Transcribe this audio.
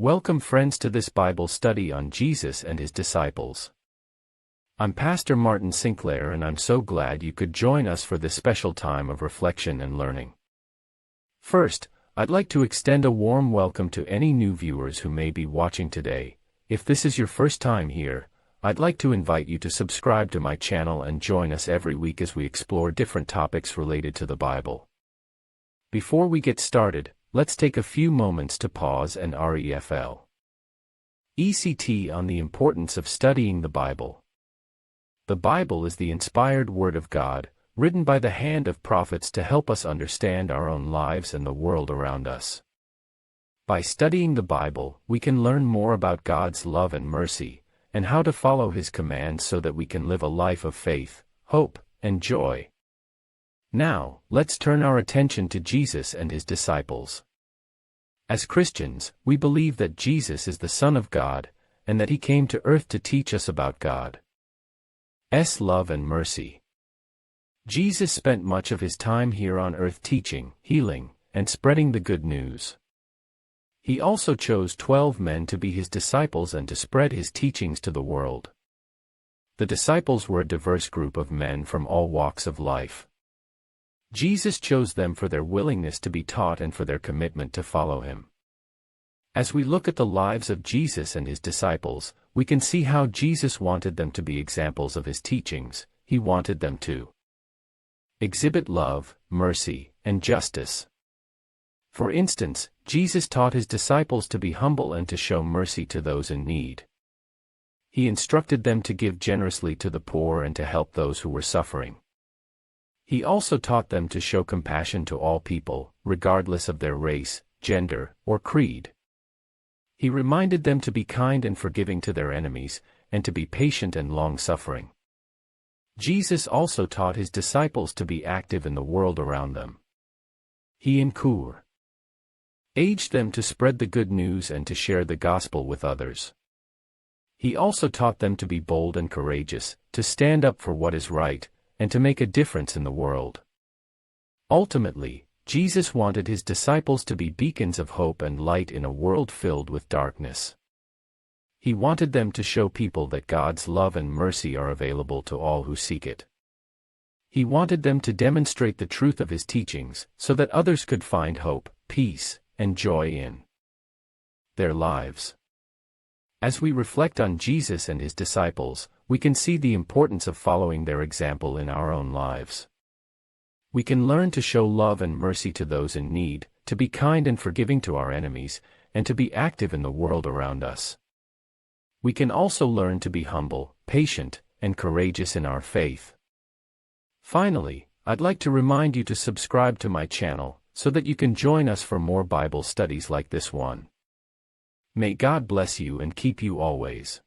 Welcome friends to this Bible study on Jesus and his disciples. I'm Pastor Martin Sinclair and I'm so glad you could join us for this special time of reflection and learning. First, I'd like to extend a warm welcome to any new viewers who may be watching today. If this is your first time here, I'd like to invite you to subscribe to my channel and join us every week as we explore different topics related to the Bible. Before we get started, let's take a few moments to pause and REFL. ECT on the importance of studying the Bible. The Bible is the inspired Word of God, written by the hand of prophets to help us understand our own lives and the world around us. By studying the Bible, we can learn more about God's love and mercy, and how to follow His commands so that we can live a life of faith, hope, and joy. Now, let's turn our attention to Jesus and his disciples. As Christians, we believe that Jesus is the Son of God, and that he came to earth to teach us about God's love and mercy. Jesus spent much of his time here on earth teaching, healing, and spreading the good news. He also chose 12 men to be his disciples and to spread his teachings to the world. The disciples were a diverse group of men from all walks of life. Jesus chose them for their willingness to be taught and for their commitment to follow him. As we look at the lives of Jesus and his disciples, we can see how Jesus wanted them to be examples of his teachings. He wanted them to exhibit love, mercy, and justice. For instance, Jesus taught his disciples to be humble and to show mercy to those in need. He instructed them to give generously to the poor and to help those who were suffering. He also taught them to show compassion to all people, regardless of their race, gender, or creed. He reminded them to be kind and forgiving to their enemies, and to be patient and long-suffering. Jesus also taught his disciples to be active in the world around them. He encouraged them to spread the good news and to share the gospel with others. He also taught them to be bold and courageous, to stand up for what is right, and to make a difference in the world. Ultimately, Jesus wanted his disciples to be beacons of hope and light in a world filled with darkness. He wanted them to show people that God's love and mercy are available to all who seek it. He wanted them to demonstrate the truth of his teachings so that others could find hope, peace, and joy in their lives. As we reflect on Jesus and his disciples, we can see the importance of following their example in our own lives. We can learn to show love and mercy to those in need, to be kind and forgiving to our enemies, and to be active in the world around us. We can also learn to be humble, patient, and courageous in our faith. Finally, I'd like to remind you to subscribe to my channel, so that you can join us for more Bible studies like this one. May God bless you and keep you always.